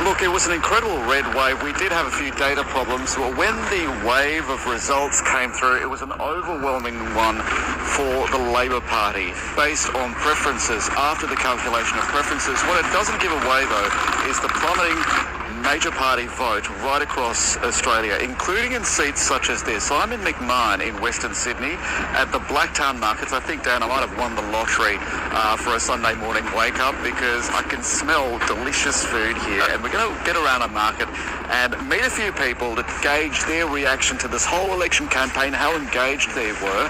Look, it was an incredible red wave. We did have a few data problems. Well, when the wave of results came through, it was an overwhelming one for the Labor Party based on preferences. After the calculation of preferences, what it doesn't give away, though, is the plummeting major party vote right across Australia, including in seats such as this. I'm in McMahon in Western Sydney at the Blacktown markets. I think, Dan, I might have won the lottery for a Sunday morning wake up because I can smell delicious food here, and we're going to get around a market and meet a few people to gauge their reaction to this whole election campaign, how engaged they were.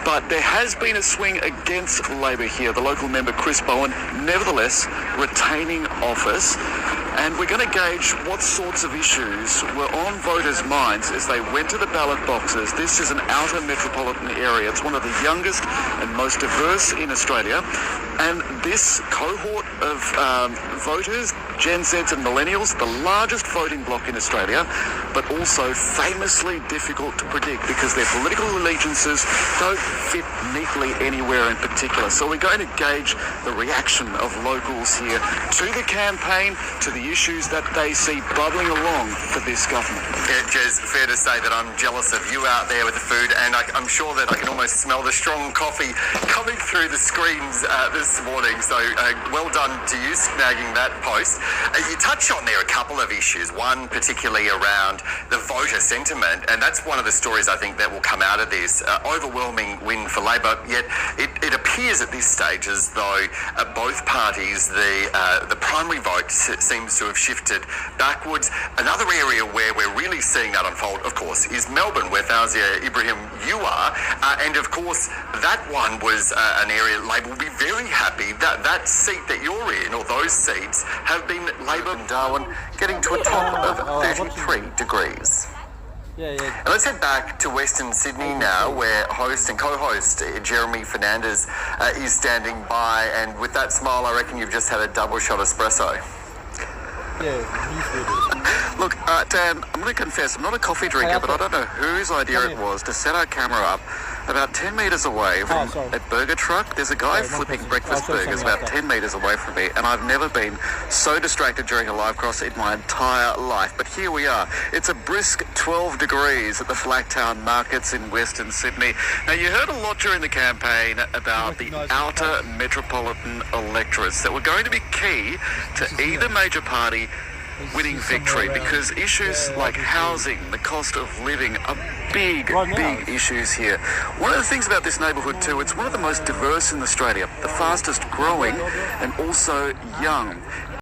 But there has been a swing against Labor here. The local member, Chris Bowen, nevertheless retaining office. And we're going to gauge what sorts of issues were on voters' minds as they went to the ballot boxes. This is an outer metropolitan area. It's one of the youngest and most diverse in Australia. And this cohort of voters, Gen Zs and Millennials, the largest voting bloc in Australia, but also famously difficult to predict because their political allegiances don't fit neatly anywhere in particular. So we're going to gauge the reaction of locals here to the campaign, to the issues that they see bubbling along for this government. Yeah, Jez, fair to say that I'm jealous of you out there with the food, and I'm sure that I can almost smell the strong coffee coming through the screens this morning. So well done to you snagging that post. You touched on there a couple of issues, one particularly around the voter sentiment, and that's one of the stories I think that will come out of this. Overwhelming win for Labor, yet it appears at this stage as though both parties, the primary vote seems to have shifted backwards. Another area where we're really seeing that unfold, of course, is Melbourne, where Fawzia Ibrahim, you are, and of course that one was an area Labor will be very happy that seat that you're in, or those seats, have been Labor and Darwin getting to a top of 33 degrees. Yeah. And let's head back to Western Sydney now, where host and co-host Jeremy Fernandez is standing by, and with that smile, I reckon you've just had a double shot espresso. Yeah, Look, Dan, I'm going to confess, I'm not a coffee drinker, but I don't know whose idea it was to set our camera up about 10 metres away from a burger truck. There's a guy flipping breakfast burgers about 10 metres away from me, and I've never been so distracted during a live cross in my entire life. But here we are. It's a brisk 12 degrees at the Blacktown markets in Western Sydney. Now, you heard a lot during the campaign about the outer metropolitan electorates that were going to be key to either major party winning victory, because issues like housing, the cost of living are big issues here. One of the things about this neighbourhood too, it's one of the most diverse in Australia, the fastest growing and also young.